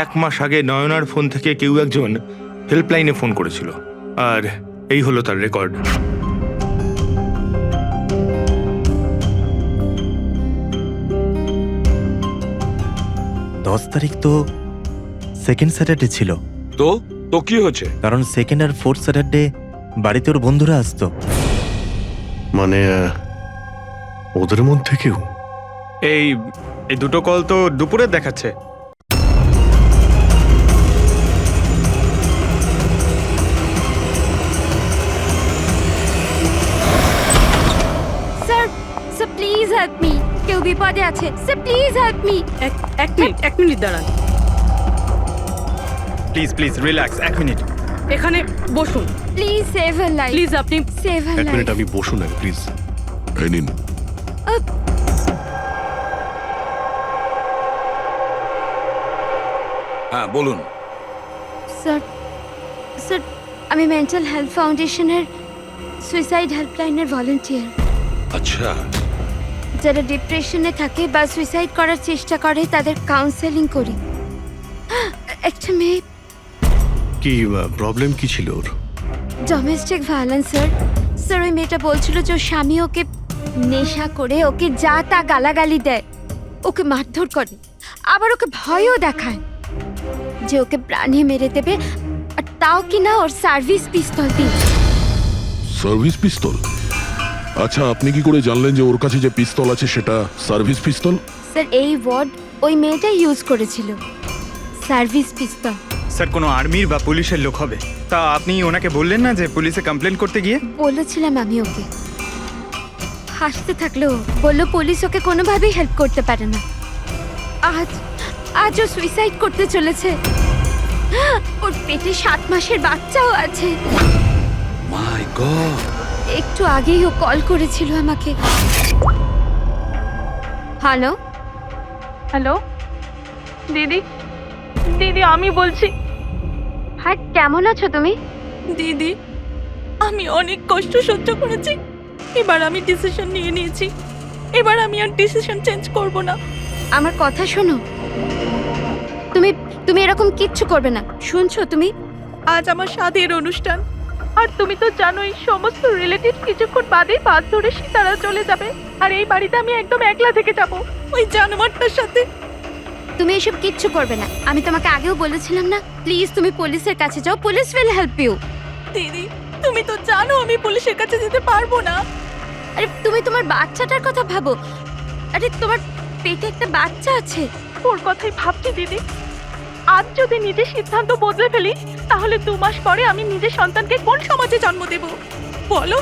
1 মাস আগে নয়নার ফোন থেকে কেউ একজন হেল্পলাইনে ফোন করেছিল, আর এই হলো তার রেকর্ড। তারিখ তো সেকেন্ড স্যাটারডে ছিল। তো তো কি হচ্ছে? কারণ সেকেন্ড আর ফোর্থ স্যাটারডে বাড়িতে ওর বন্ধুরা আসতো। মানে ওদের মধ্যে কেউ? এই দুটো কল তো দুপুরে দেখাচ্ছে। Sir sir please help me, কেউ বিপদে আছে স্যার, প্লিজ হেল্প মি। এক মিনিট দাঁড়ান, প্লিজ প্লিজ রিল্যাক্স, 1 মিনিট। এখানে বসুন please save her life, please. আপনি সেভ হার 1 লাইফ। মিনিট, আমি বসুন না প্লিজ। এই নিন। হ্যাঁ বলুন। স্যার স্যার আমি মেন্টাল হেলথ ফাউন্ডেশনের সুইসাইড হেল্পলাইনের ভলান্টিয়ার। আচ্ছা, যারা ডিপ্রেশনে থাকে বা সুইসাইড করার চেষ্টা করে তাদের কাউন্সেলিং করি। একটা মেয়ে, কি প্রবলেম কি ছিল ওর? Domestic violence sir. স্যার ওই মেয়েটা বলছিল যে ওর স্বামী ওকে নেশা করে ওকে যা তা গালাগালি দেয়, ওকে মারধর করে, আবার ওকে ভয়ও দেখায় যে ওকে প্রাণে মেরে দেবে, আর তাও কিনা ওর সার্ভিস পিস্তল দিয়ে। সার্ভিস পিস্তল? আচ্ছা, আপনি কি করে জানলেন যে ওর কাছে যে পিস্তল আছে সেটা সার্ভিস পিস্তল? স্যার এই ওয়ার্ড ওই মেয়েটাই ইউজ করেছিল, সার্ভিস পিস্তল। স্যার কোনো আর্মির বা পুলিশের লোক হবে। তা আপনি ওনাকে বললেন না যে পুলিশে কমপ্লেন করতে গিয়ে? বলেছিলাম আমি ওকে, হাসতে থাকলো, বললো পুলিশ ওকে কোনোভাবেই হেল্প করতে পারে না। আজ ও সুইসাইড করতে চলেছে। ওর পেটে 7 মাসের বাচ্চাও আছে। মাই গড। একটু আগেই ও কল করেছিল আমাকে। হ্যালো হ্যালো দিদি, দিদি আমি বলছি। হ্যাঁ কেমন আছো তুমি? দিদি আমি অনেক কষ্ট সহ্য করেছি, এবার আমি ডিসিশন নিয়ে নিয়েছি, এবার আমি আর ডিসিশন চেঞ্জ করব না। আমার কথা শোনো, তুমি এরকম কিচ্ছু করবে না, শুনছো তুমি? আজ আমার স্বাদের অনুষ্ঠান, আর তুমি তো জানোই সমস্ত রিলেটিভ কিছুক্ষণ বাদেই বাস ধরে সীতারা চলে যাবে, আর এই বাড়িতে আমি একদম একলা থেকে যাব ওই জানোয়ারটার সাথে। তুমি এসব কিচ্ছু করবে না, আমি তোমাকে আগেও বলেছিলাম না? প্লিজ তুমি পুলিশের কাছে যাও, পুলিশ উইল হেল্প ইউ। দিদি তুমি তো জানো আমি পুলিশের কাছে যেতে পারবো না। আরে তুমি তোমার বাচ্চাটার কথা ভাবো, আরে তোমার পেটে একটা বাচ্চা আছে। ওর কথাই ভাবছি দিদি, আজ যদি নিজের সিদ্ধান্ত বদলে ফেলি তাহলে 2 মাস পরে আমি নিজের সন্তানকে কোন সমাজে জন্ম দেব বলো?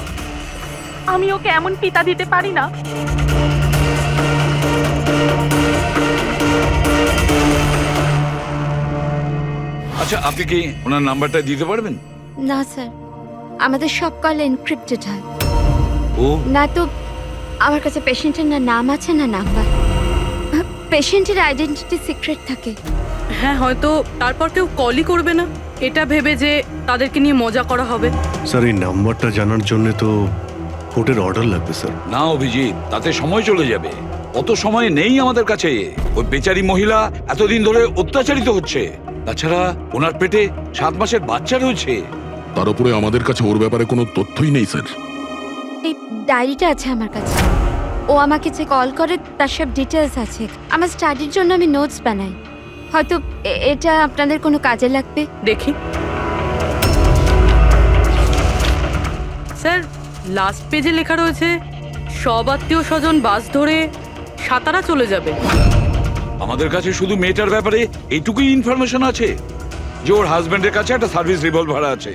আমি ওকে এমন পিতা দিতে পারি না। আচ্ছা, আপনি কি ওনার নাম্বারটা দিতে পারবেন? না স্যার, আমাদের সব কল এনক্রিপ্টেড হয়। ও না তো আমার কাছে পেশেন্টের না নাম আছে না নাম্বার, পেশেন্টের আইডেন্টিটি সিক্রেট থাকে। হ্যাঁ হয়তো তারপর কেউ কলই করবে না, এটা ভেবে যে তাদেরকে নিয়ে মজা করা হবে। স্যার এই নাম্বারটা জানার জন্য তো কোর্টের অর্ডার লাগবে স্যার। না অভিজিৎ, তাতে সময় চলে যাবে, অত সময় নেই আমাদের কাছে। ওই বেচারি মহিলা এতদিন ধরে অত্যাচারিত হচ্ছে, তাছাড়া ওনার পেটে 7 মাসের বাচ্চা রয়েছে। তার উপরে আমাদের কাছে ওর ব্যাপারে কোনো তথ্যই নেই স্যার। এই ডায়েরিটা আছে আমার কাছে, ও আমাকে যে কল করে তার সব ডিটেলস আছে। আমার স্টাডির জন্য আমি নোটস বানাই, হয়তো এটা আপনাদের কোনো কাজে লাগবে। দেখি স্যার, লাস্ট পেজে লেখা রয়েছে সব আত্মীয় স্বজন বাস ধরে সাতারা চলে যাবে। আমাদের কাছে শুধু মেয়েটার ব্যাপারে এইটুকুই ইনফরমেশন আছে যে ওর হাজবেন্ডের কাছে একটা সার্ভিস রিভলভার আছে।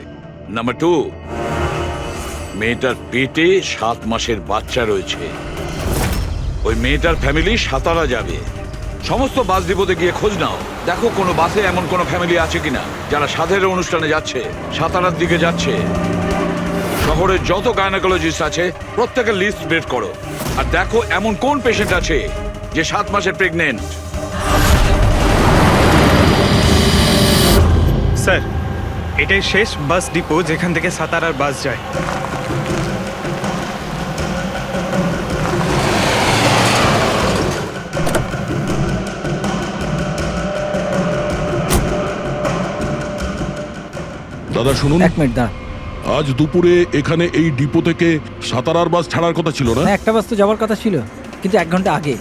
নাম্বার 2, মেয়েটার পেটে 7 মাসের বাচ্চা রয়েছে। ওই মেয়েটার ফ্যামিলি সাতারা যাবে। সমস্ত বাস ডিপোতে গিয়ে খোঁজ নাও, দেখো কোনো বাসে এমন কোনো ফ্যামিলি আছে কিনা যারা সাধের অনুষ্ঠানে যাচ্ছে, সাতারার দিকে যাচ্ছে। শহরের যত গাইনোকোলজিস্ট আছে প্রত্যেকের লিস্ট বের করো, আর দেখো এমন কোন পেশেন্ট আছে যে 7 মাসের প্রেগনেন্ট। স্যার এটাই শেষ বাস ডিপো যেখান থেকে সাতারার বাস যায়। দাদা শুনুন, এক মিনিট দাঁড়া। আজ দুপুরে এখানে এই ডিপো থেকে সাতারার বাস ছাড়ার কথা ছিল না? হ্যাঁ, একটা বাস তো যাওয়ার কথা ছিল, কিন্তু 1 ঘন্টা আগে।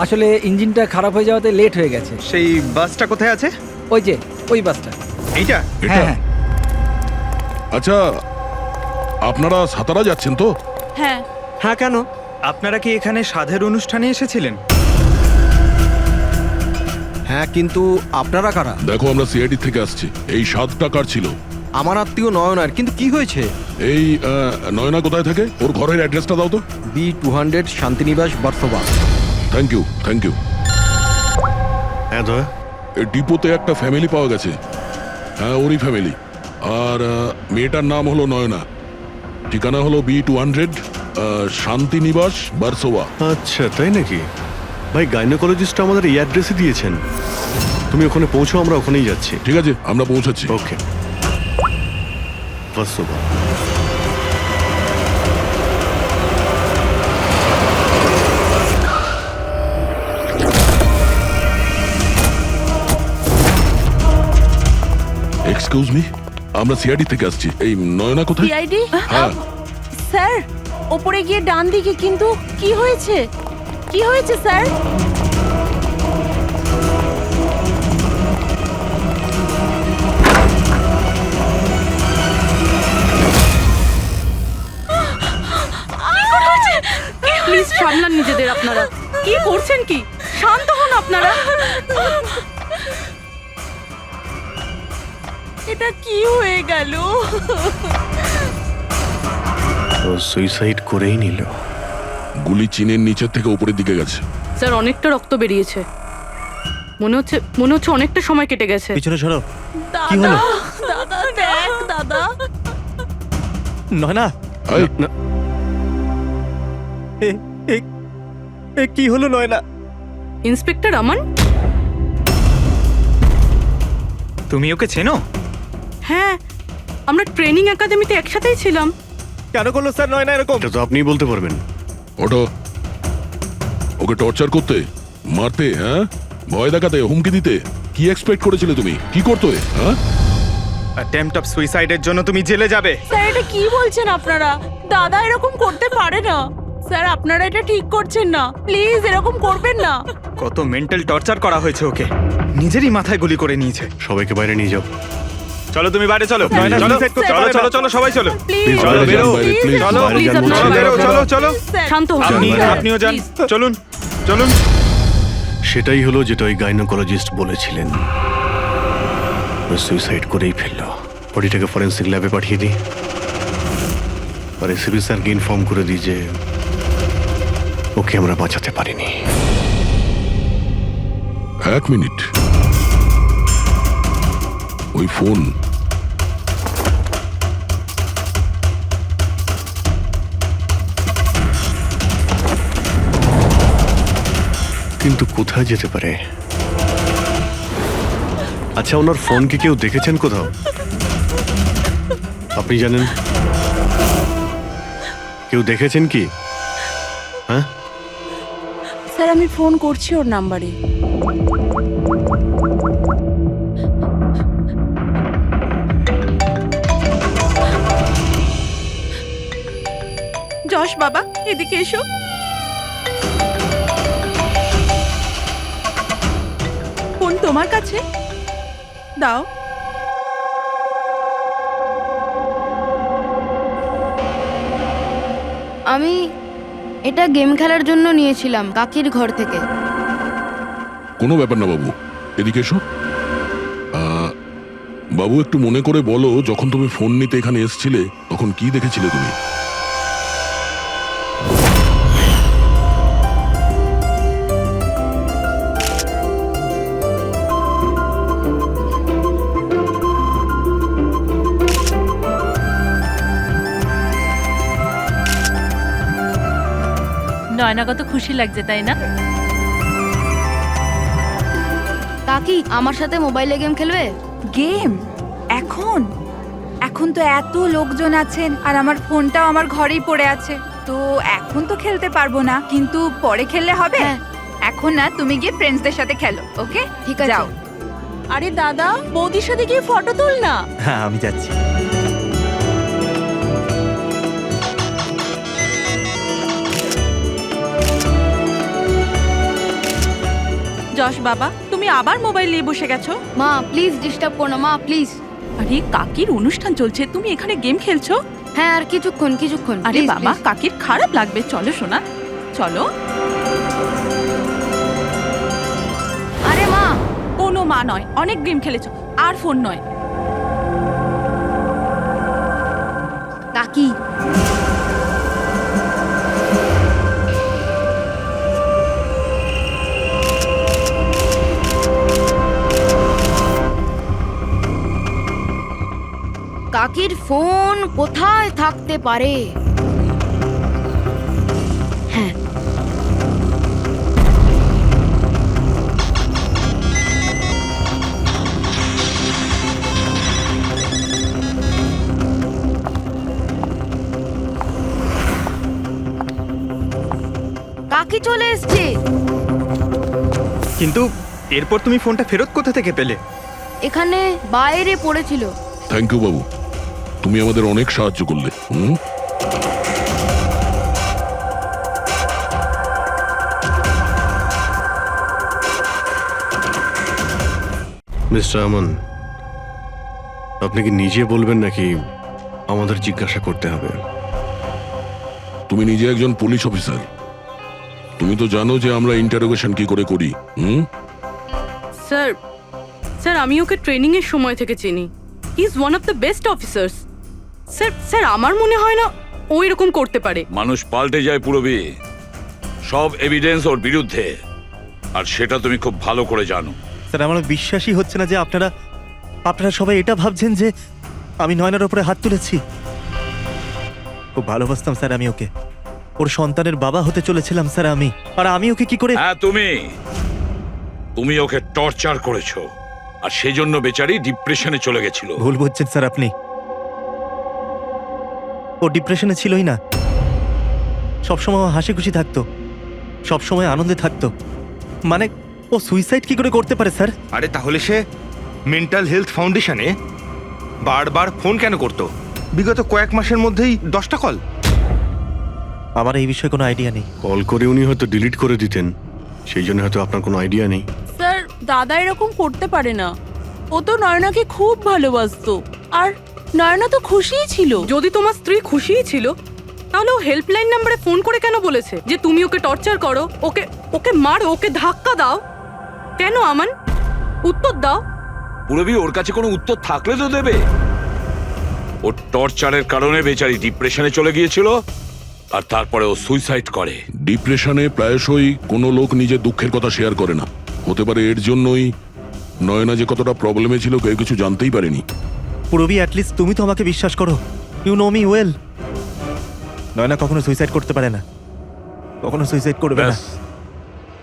আসলে ইঞ্জিনটা খারাপ হয়ে যাওয়াতে লেট হয়ে গেছে। সেই বাসটা কোথায় আছে? ওই যে ওই বাসটা। এইটা? এটা? হ্যাঁ হ্যাঁ আচ্ছা, আপনারা সাতারা যাচ্ছেন তো? হ্যাঁ। হ্যাঁ, কেন? আপনারা কি এখানে সাধের অনুষ্ঠানে এসেছিলেন? হ্যাঁ, কিন্তু আপনারা কারা? দেখো, আমরা সিআইডি থেকে আসছি। এই 7 টাকার ছিল। আমার আত্মীয় নয়নার, কিন্তু কি হয়েছে? এই নয়না কোথায় থাকে? ওর ঘরের অ্যাড্রেসটা দাও তো। B200 Shantinibas Versova. Thank you, thank you. হ্যাঁ দয়া, এই ডিপোতে একটা ফ্যামিলি পাওয়া গেছে। হ্যাঁ, ওরই ফ্যামিলি। আর মেয়েটার নাম হলো নয়না। ঠিকানা হলো B200 শান্তিনিবাস বার্সোবা। আচ্ছা তাই নাকি? ভাই, গাইনোকোলজিস্ট আমাদের এই অ্যাড্রেসে দিয়েছেন। তুমি ওখানে পৌঁছো, আমরা ওখানেই যাচ্ছি। ঠিক আছে, আমরা পৌঁছাচ্ছি। ওকে। বার্সোবা। এক্সকিউজ মি, আমরা সিআইডি থেকে আসছি। এই নয়না কোথায়? সিআইডি? হ্যাঁ। স্যার, ওপরে গিয়ে ডান দিকে। কিন্তু কি হয়েছে? কি হয়েছে স্যার? প্লিজ সামলান নিজেদের আপনারা। কি করছেন কি? শান্ত হন আপনারা। এটা কি হয়ে গেল? ও সুইসাইড করেই নিল। গুলি চিনের নিচের থেকে উপরের দিকে গেছে। স্যার, অনেকটা রক্ত বেরিয়েছে। মনে হচ্ছে অনেকটা সময় কেটে গেছে। পিছনে সরো। কি হলো? দাদা দেখ দাদা। নয়না, এই, কি হলো নয়না? ইন্সপেক্টর আমান? তুমি ওকে চেনো? হ্যাঁ, আমরা ট্রেনিং একাডেমিতে একসাথেই ছিলাম। কেন করলো স্যার নয়না এরকম? এটা তো আপনিই বলতে পারবেন। ওঠো। ওকে টর্চার করতে, মারতে, হ্যাঁ, ভয় দেখাতে, হুমকি দিতে। কি এক্সপেক্ট করেছিলে তুমি? কি করতে? হ্যাঁ, অ্যাটেম্পট অফ সুইসাইডের জন্য তুমি জেলে যাবে। স্যার, এটা কি বলছেন আপনারা? দাদা এরকম করতে পারে না। স্যার, আপনারা এটা ঠিক করছেন না। প্লিজ এরকম করবেন না। কত মেন্টাল টর্চার করা হয়েছে ওকে। নিজেরই মাথায় গুলি করে নিয়েছে। সবাইকে বাইরে নিয়ে যাও। চলো তুমি বাইরে চলো। নয়না, চলো suicide করতে চলো পারে না। চলো চলো সবাই চলো। প্লিজ চলো, বাইরে যান, বেরো। বাইরে, please। চলো বাইরে প্লিজ যান, আপনারা বলছি। বেরো, চলো চলো। শান্ত হন। আপনিও যান। চলুন চলুন। সেটাই হলো যেটা ওই গাইনোকোলজিস্ট বলেছিলেন। সুইসাইড করেই ফেললো। বডিটাকে ফরেন্সিক ল্যাবে পাঠিয়ে দিই, আর এসিপি স্যারকে ইনফর্ম করে দিই যে ওকে আমরা বাঁচাতে পারিনি। 1 মিনিট। ওই ফোন। কিন্তু কোথায় যেতে পারে? আচ্ছা, ওনার ফোন কি কেউ দেখেছেন কোথাও? আপনি জানেন? কেউ দেখেছেন কি? হ্যাঁ, স্যার, আমি ফোন করছি ওর নাম্বারে। যশ বাবা, এদিকে এসো। ফোন তোমার কাছে দাও। আমি এটা গেম খেলার জন্য নিয়েছিলাম কাকির ঘর থেকে। কোনো ব্যাপার না বাবু, এদিকে এসো। বাবু, একটু মনে করে বলো, যখন তুমি ফোন নিতে এখানে এসেছিলে তখন কি দেখেছিলে তুমি? নয়না কত খুশি লাগছে, তাই না? কাকি আমার সাথে মোবাইলে গেম খেলবে? গেম? এখন এখন তো এত লোকজন আছেন, আর আমার ফোনটাও আমার ঘরেই পড়ে আছে, তো এখন তো খেলতে পারবো না, কিন্তু পরে খেললে হবে। হ্যাঁ। এখন না, তুমি গিয়ে ফ্রেন্ডসদের সাথে খেলো, ওকে? ঠিক আছে। যাও। আরে দাদা, বৌদির সাথে গিয়ে ফটো তুল না। হ্যাঁ আমি যাচ্ছি। যশ বাবা, তুমি আবার মোবাইল নিয়ে বসে গেছো? মা প্লিজ ডিস্টার্ব করো না মা, প্লিজ। আরে কাকির অনুষ্ঠান চলছে, তুমি এখানে গেম খেলছো? হ্যাঁ আর কিছুক্ষণ। আরে please, বাবা, please। কাকির খারাপ লাগবে, চলো সোনা, চলো। আরে মা, কোনো মা নয়, অনেক গেম খেলেছো, আর ফোন নয়। কাকি কাকির ফোন কোথায় থাকতে পারে? হ্যাঁ, কাকি চলে এসছে। কিন্তু এরপর তুমি ফোনটা ফেরত কোথা থেকে পেলে? এখানে বাইরে পড়েছিল। থ্যাংক ইউ বাবু, তুমি আমাদের অনেক সাহায্য করলে। মিস্টার আমন, আপনি কি নিজে বলবেন নাকি আমাদের জিজ্ঞাসা করতে হবে? তুমি নিজে একজন পুলিশ অফিসার, তুমি তো জানো যে আমরা ইন্টারোগেশন কি করে করি। স্যার, স্যার আমি ওকে ট্রেনিং এর সময় থেকে চিনি। He is one of the best officers. Sir আমার মনে হয় না ও এরকম করতে পারে। মানুষ পাল্টে যায় পুরবী, সব এভিডেন্স ওর বিরুদ্ধে, আর সেটা তুমি খুব ভালো করে জানো। স্যার আমার বিশ্বাসই হচ্ছে না যে আপনারা সবাই এটা ভাবছেন যে আমি নয়নার উপরে হাত তুলেছি। খুব ভালোবাসতাম স্যার আমি ওকে, ওর সন্তানের বাবা হতে চলেছিলাম স্যার আমি। আর আমি ওকে কি করে? হ্যাঁ, তুমি ওকে টর্চার করেছো, আর সেজন্য বেচারি ডিপ্রেশনে চলে গেছিল। ভুল বুঝছেন স্যার আপনি, ও ডিপ্রেশনে ছিলই না। সবসময় ও হাসি খুশি থাকতো, সবসময় আনন্দে থাকতো। মানে ও সুইসাইড কি করে করতে পারে স্যার? আরে তাহলে সে মেন্টাল হেলথ ফাউন্ডেশনে বারবার ফোন কেন করতো? বিগত কয়েক মাসের মধ্যেই 10টা কল। আমার এই বিষয়ে কোনো আইডিয়া নেই। কল করে উনি হয়তো ডিলিট করে দিতেন, সেই জন্য হয়তো আপনার কোনো আইডিয়া নেই। স্যার দাদা এরকম করতে পারে না, ও তো নয়নাকে খুব ভালোবাসতো, আর নয়না তো খুশিই ছিল। যদি তোমার স্ত্রী খুশিই ছিল, তাহলে ও হেল্পলাইন নম্বরে ফোন করে কেন বলেছে যে তুমি ওকে টর্চার করো, ওকে মারো, ওকে ধাক্কা দাও? কেন আমান, উত্তর দাও। পুরবী, ওর কাছে কোনো উত্তর থাকলে তো দেবে। ওর টর্চারের কারণে বেচারি ডিপ্রেশনে চলে গিয়েছিল, আর তারপরে ও সুইসাইড করে। ডিপ্রেশনে প্রায়শই কোনো লোক নিজের দুঃখের কথা শেয়ার করে না। হতে পারে এর জন্যই নয়না যে কতটা প্রবলেমে ছিল কেউ কিছু জানতেই পারেনি। পুরবি, অ্যাটলিস্ট তুমি তো আমাকে বিশ্বাস করো। You know me well. Nayna কখনো সুইসাইড করতে পারে না, কখনো সুইসাইড করবে না। ব্যাস,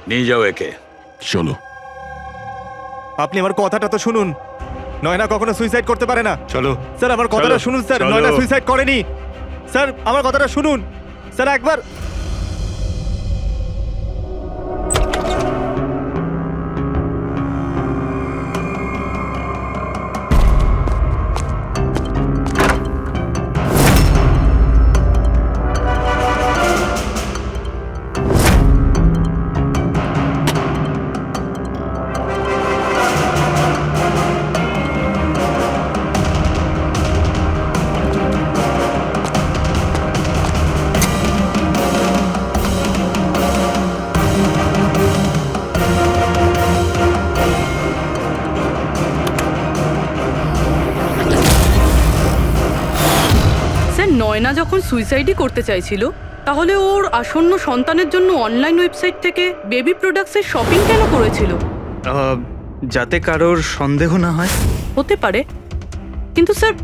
নিয়ে যাও একে। চলো। আপনি আমার কথাটা তো শুনুন, নয়না কখনো সুইসাইড করতে পারে না। চলো স্যার আমার কথাটা চলো, শুনুন স্যার, চলো। নয়না সুইসাইড করেনি। স্যার আমার কথাটা শুনুন স্যার একবার। নয়না যখন সুইসাইডই করতে চাইছিল, তাহলে ওর আসন্ন সন্তানের জন্য অনলাইন ওয়েবসাইট থেকে বেবি প্রোডাক্টসের শপিং কেন করেছিল? যাতে কারোর সন্দেহ না হয়। হতে পারে, কিন্তু স্যার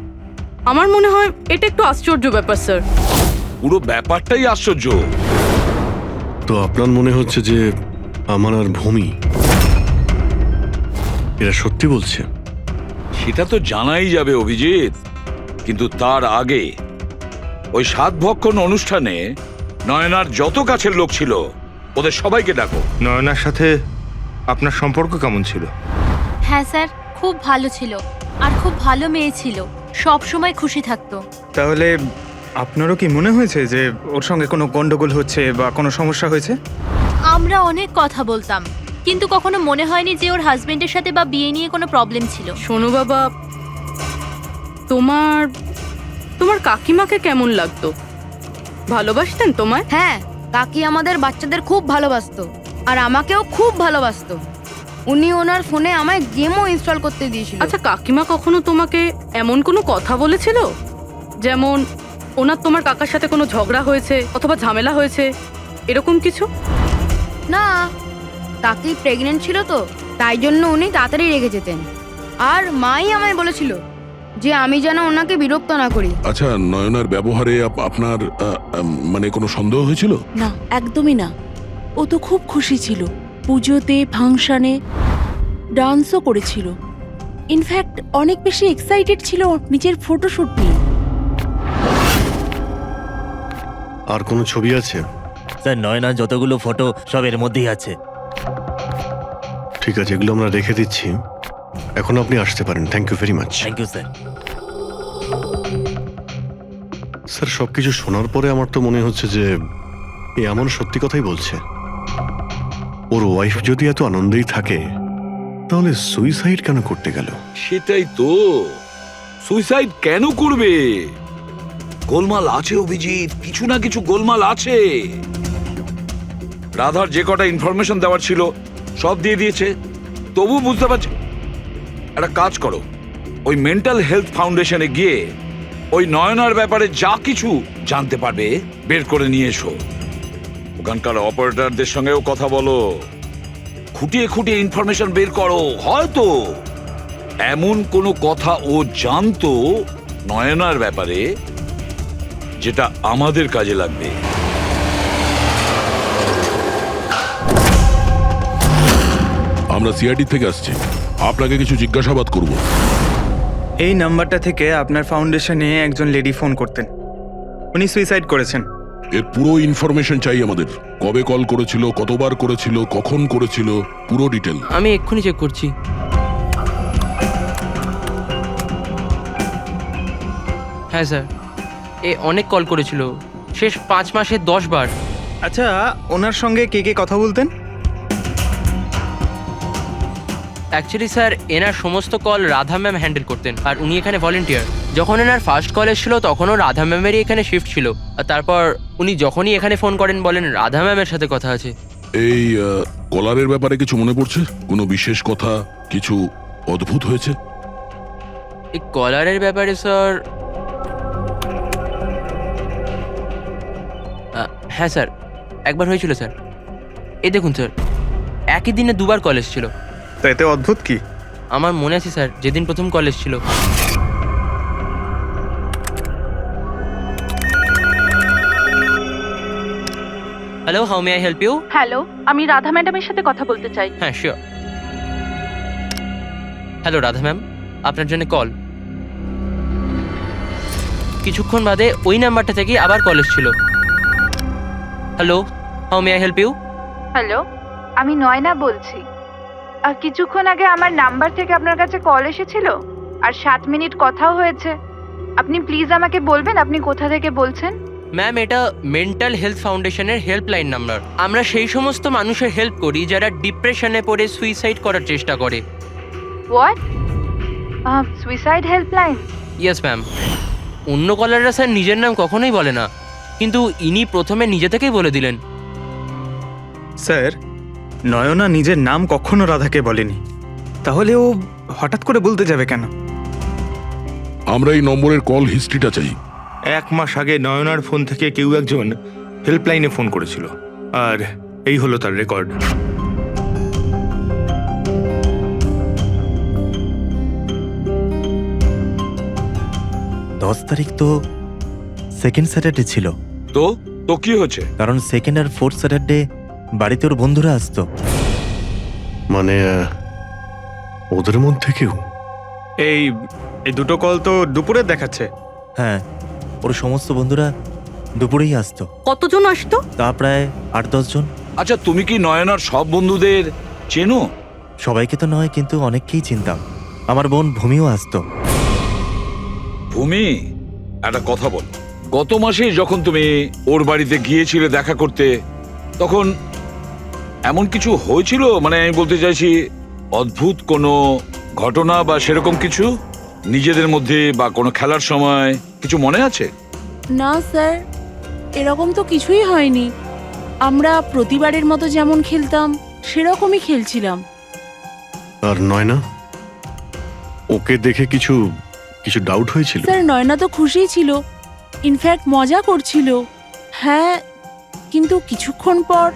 আমার মনে হয় এটা একটু আশ্চর্য ব্যাপার স্যার। পুরো ব্যাপারটাই আশ্চর্য। তো আপনার মনে হচ্ছে যে আমার আর ভূমি এরা সত্যি বলছে? সেটা তো জানাই যাবে অভিজিৎ, কিন্তু তার আগে ওই 7 ভক্ষণ অনুষ্ঠানে নয়নার যত কাছের লোক ছিল ওদের সবাইকে ডাকো। নয়নার সাথে আপনার সম্পর্ক কেমন ছিল? হ্যাঁ স্যার, খুব ভালো ছিল আর খুব ভালো মেয়ে ছিল, সব সময় খুশি থাকতো। তাহলে আপনারও কি মনে হয়েছে যে ওর সঙ্গে কোনো গন্ডগোল হচ্ছে বা কোনো সমস্যা হয়েছে? আমরা অনেক কথা বলতাম, কিন্তু কখনো মনে হয়নি যে ওর হাজবেন্ডের সাথে বা বিয়ে নিয়ে কোনো প্রবলেম ছিল। শোনো বাবা, তোমার তোমার কাকিমাকে কেমন লাগতো? ভালোবাসতেন তোমায়? হ্যাঁ, কাকি আমাদের বাচ্চাদের খুব ভালোবাসতো আর আমাকেও খুব ভালোবাসতো। উনি ওনার ফোনে আমায় গেমও ইনস্টল করতে দিয়েছিল। আচ্ছা, কাকিমা কখনো তোমাকে এমন কোনো কথা বলেছিল, যেমন ওনার তোমার কাকার সাথে কোনো ঝগড়া হয়েছে অথবা ঝামেলা হয়েছে, এরকম কিছু? না, কাকি প্রেগনেন্ট ছিল তো, তাই জন্য উনি তাড়াতাড়ি রেগে যেতেন। আর মাই আমায় বলেছিল যে আমি যেন ওনাকে বিরক্ত না করি। আচ্ছা, নয়নার ব্যবহারে আপনার মানে কোনো সন্দেহ হয়েছিল? না, একদমই না। ও তো খুব খুশি ছিল, পুজোতে ফাংশনে ডান্সও করেছিল। ইনফ্যাক্ট অনেক বেশি এক্সাইটেড ছিল নিজের ফটোশুট নিয়ে। আর কোনো ছবি আছে? স্যার, নয়না যতগুলো ফটো সব এর মধ্যেই আছে। ঠিক আছে, এগুলো আমরা রেখে দিচ্ছি। এখন আপনি আসতে পারেন। Thank you very much. Thank you sir. Sir, সবকিছু শোনার পরে আমার তো মনে হচ্ছে যে এ এমন সত্যি কথাই বলছে। ওর ওয়াইফ যদি এত আনন্দেই থাকে তাহলে সুইসাইড কেন করতে গেল? সেটাই তো, সুইসাইড কেন করবে? গোলমাল আছে অভিজিৎ, কিছু না কিছু গোলমাল আছে। রাধার যে কটা ইনফরমেশন দেওয়ার ছিল সব দিয়ে দিয়েছে, তবু বুঝতে পারছি। একটা কাজ করো, ওই মেন্টাল হেলথ ফাউন্ডেশনে গিয়ে ওই নয়নার ব্যাপারে যা কিছু জানতে পারবে বের করে নিয়ে এসো। ওখানকার অপারেটরদের সঙ্গেও কথা বলো, খুঁটিয়ে খুঁটিয়ে ইনফরমেশন বের করো। হয়তো এমন কোনো কথা ও জানতো নয়নার ব্যাপারে যেটা আমাদের কাজে লাগবে। আমরা সিআইডি থেকে আসছি, আপনাকে কিছু জিজ্ঞাসাবাদ করব। এই নাম্বারটা থেকে আপনার ফাউন্ডেশনে একজন লেডি ফোন করতেন, উনি সুইসাইড করেছেন। এর পুরো ইনফরমেশন চাই আমাদের। কবে কল করেছিল, কতবার করেছিল, কখন করেছিল, পুরো ডিটেল। আমি এক্ষুনি চেক করছি। হ্যাঁ স্যার, এ অনেক কল করেছিল, শেষ 5 মাসে 10 বার। আচ্ছা, ওনার সঙ্গে কে কে কথা বলতেন? অ্যাকচুয়ালি স্যার, এনার সমস্ত কল রাধা ম্যাম হ্যান্ডেল করতেন, আর উনি এখানে ভলেন্টিয়ার। যখন এনার ফার্স্ট কল এসেছিল তখনও রাধা ম্যামেরই এখানে শিফট ছিল, আর তারপর উনি যখনই এখানে ফোন করেন বলেন রাধা ম্যামের সাথে কথা আছে। এই কলারের ব্যাপারে কিছু মনে পড়ছে? কোনো বিশেষ কথা, কিছু অদ্ভুত হয়েছে? এই কলারের ব্যাপারে স্যার, হ্যাঁ স্যার, একবার হয়েছিল স্যার। এই দেখুন স্যার, একই দিনে 2 বার কল এসেছিল। তো এতে অদ্ভুত কি? আমার মনে আছে স্যার, যেদিন প্রথম কল এসেছিল। Hello, how may I help you? Hello, আমি রাধা ম্যাডামের সাথে কথা বলতে চাই। হ্যাঁ, শিওর। হ্যালো রাধা ম্যাম, আপনার জন্য কল। কিছুক্ষণ বাদে ওই নাম্বারটা থেকে আবার কল এসেছিল। Hello, how may I help you? Hello, আমি নয়না বলছি। আর কিছুক্ষণ আগে আমার নাম্বার থেকে আপনার কাছে কল এসেছিল আর 7 মিনিট কথাও হয়েছে। আপনি প্লিজ আমাকে বলবেন আপনি কোথা থেকে বলছেন? ম্যাম, এটা মেন্টাল হেলথ ফাউন্ডেশনের হেল্পলাইন নাম্বার। আমরা সেই সমস্ত মানুষের হেল্প করি যারা ডিপ্রেশনে পড়ে সুইসাইড করার চেষ্টা করে। What? Suicide helpline? Yes ma'am. অন্য কলাররা স্যার নিজের নাম কখনোই বলে না, কিন্তু ইনি প্রথমে নিজে থেকেই বলে দিলেন। স্যার, নয়না নিজের নাম কখনো রাধাকে বলেনি, তাহলে ও হঠাৎ করে বলতে যাবে কেন? আমরা এই নম্বরের কল হিস্ট্রিটা চাই। 1 মাস আগে নয়নার ফোন থেকে কেউ একজন হেল্পলাইনে ফোন করেছিল, আর এই হলো তার রেকর্ড। 10 তারিখ তো সেকেন্ড স্যাটারডে ছিল। তো তো কি হচ্ছে? কারণ সেকেন্ড আর ফোর্থ স্যাটারডে বাড়িতে ওর বন্ধুরা আসতো। মানে ওদের মধ্যে কেউ? এই দুটো কল তো দুপুরে দেখাচ্ছে। হ্যাঁ, ওর সমস্ত বন্ধুরা দুপুরেই আসতো। কতজন আসতো? তা প্রায় 8-10 জন। আচ্ছা, তুমি কি নয়নার সব বন্ধুদের চেনো? সবাইকে তো নয়, কিন্তু অনেককেই চিনতাম। আমার বোন ভূমিও আসতো। ভূমি, একটা কথা বল, গত মাসে যখন তুমি ওর বাড়িতে গিয়েছিলে দেখা করতে, তখন এমন কিছু হয়েছিল? মানে আমি বলতে চাইছি, অদ্ভুত কোনো ঘটনা বা সেরকম কিছু নিজেদের মধ্যে বা কোনো খেলার সময় কিছু মনে আছে? না স্যার, এরকম তো কিছুই হয়নি। আমরা প্রতিবারের মতো যেমন খেলতাম সেরকমই খেলছিলাম। আর নয়না, ওকে দেখে কিছু ডাউট হয়েছিল? স্যার নয়না তো খুশিই ছিল, ইনফ্যাক্ট মজা করছিল। হ্যাঁ, কিন্তু কিছুক্ষণ পর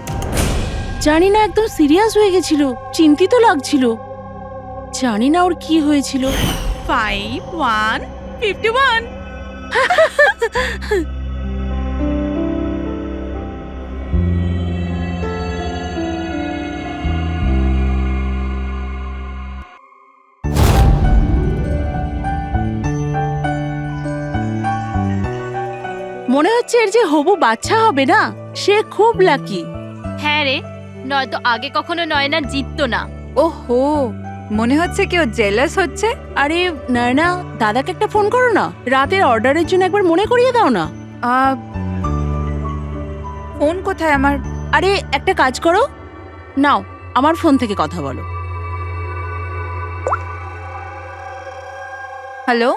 জানি না একদম সিরিয়াস হয়ে গেছিল, চিন্তিত লাগছিল। জানি না ওর কি হয়েছিল। 5151 মনে হচ্ছে এর যে হবু বাচ্চা হবে না, সে খুব লাকি। হ্যাঁ রে, নয়তো আগে কখনো নয়না জিততো না। ওহো, মনে হচ্ছে কেউ জেলাস হচ্ছে। আরে নয়না, দাদাকে একটা ফোন করো না, রাতের অর্ডারের জন্য একবার মনে করিয়ে দাও না। ফোন কোথায় আমার? আরে একটা কাজ করো, নাও আমার ফোন থেকে কথা বলো। হ্যালো,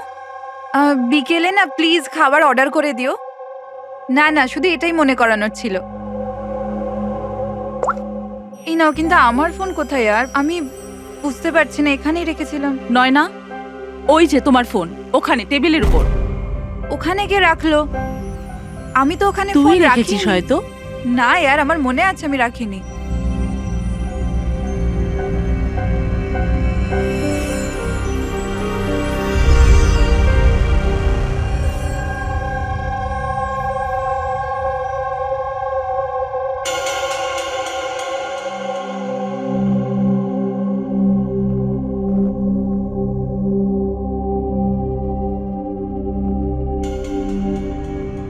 বিকেলে না প্লিজ খাবার অর্ডার করে দিও। না না, শুধু এটাই মনে করানোর ছিল। এই নাও, কিন্তু আমার ফোন কোথায়? আর আমি বুঝতে পারছি না, এখানেই রেখেছিলাম। নয়না, ওই যে তোমার ফোন ওখানে টেবিলের উপর। ওখানে কে রাখলো? আমি তো ওখানে তুই ফোন রেখেছিস রাখিনি। হয়তো। না यार, আমার মনে আছে আমি রাখিনি।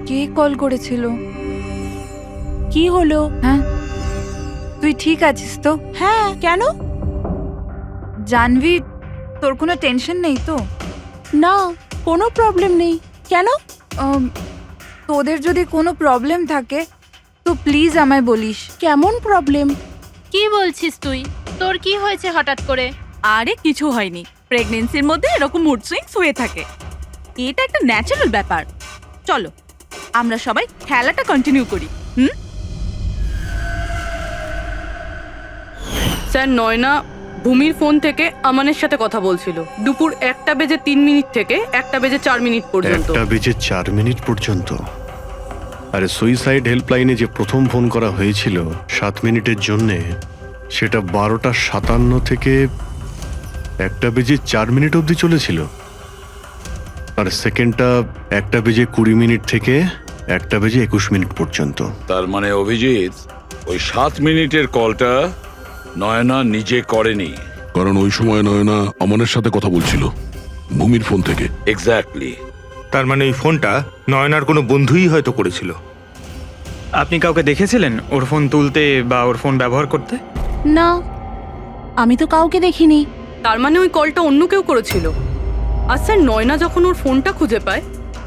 কে কল করেছিল? কি হলো? হ্যাঁ, তুই ঠিক আছিস তো? হ্যাঁ, কেন? জানবি, তোর কোনো টেনশন নেই তো? না, কোনো প্রবলেম নেই। কেন? তোদের যদি কোনো প্রবলেম থাকে তো প্লিজ আমায় বলিস। কেমন প্রবলেম? কি বলছিস তুই? তোর কি হয়েছে হঠাৎ করে? আরে কিছু হয়নি, প্রেগন্যান্সির মধ্যে এরকম মুড সুইংস হয়ে থাকে, এটা একটা ন্যাচারাল ব্যাপার। চলো আমরা সবাই খেলাটা কন্টিনিউ করি। স্যার, নয়না ভূমির ফোন থেকে আমানের সাথে কথা বলছিল দুপুর 1:03 থেকে 1:04 পর্যন্ত। 1:04 পর্যন্ত? আরে সুইসাইড হেল্পলাইনে যে প্রথম ফোন করা হয়েছিল 7 মিনিটের জন্যে, সেটা 12:57 থেকে 1:04 অবধি চলেছিল। আর সেকেন্ডটা 1:20 থেকে 1:21 পর্যন্ত। তার মানে অভিজিৎ, ওই 7 মিনিটের কলটা নয়না নিজে করেনি। কারণ ওই সময় নয়না আমানের সাথে কথা বলছিল ভূমির ফোন থেকে। এক্স্যাক্টলি। তার মানে এই ফোনটা নয়নার কোনো বন্ধুই হয়তো করেছিল। আপনি কাউকে দেখেছিলেন ওর ফোন তুলতে বা ওর ফোন ব্যবহার করতে? না, আমি তো কাউকে দেখিনি। তার মানে ওই কলটা অন্য কেউ করেছিল। আর স্যার, নয়না যখন ওর ফোনটা খুঁজে পায়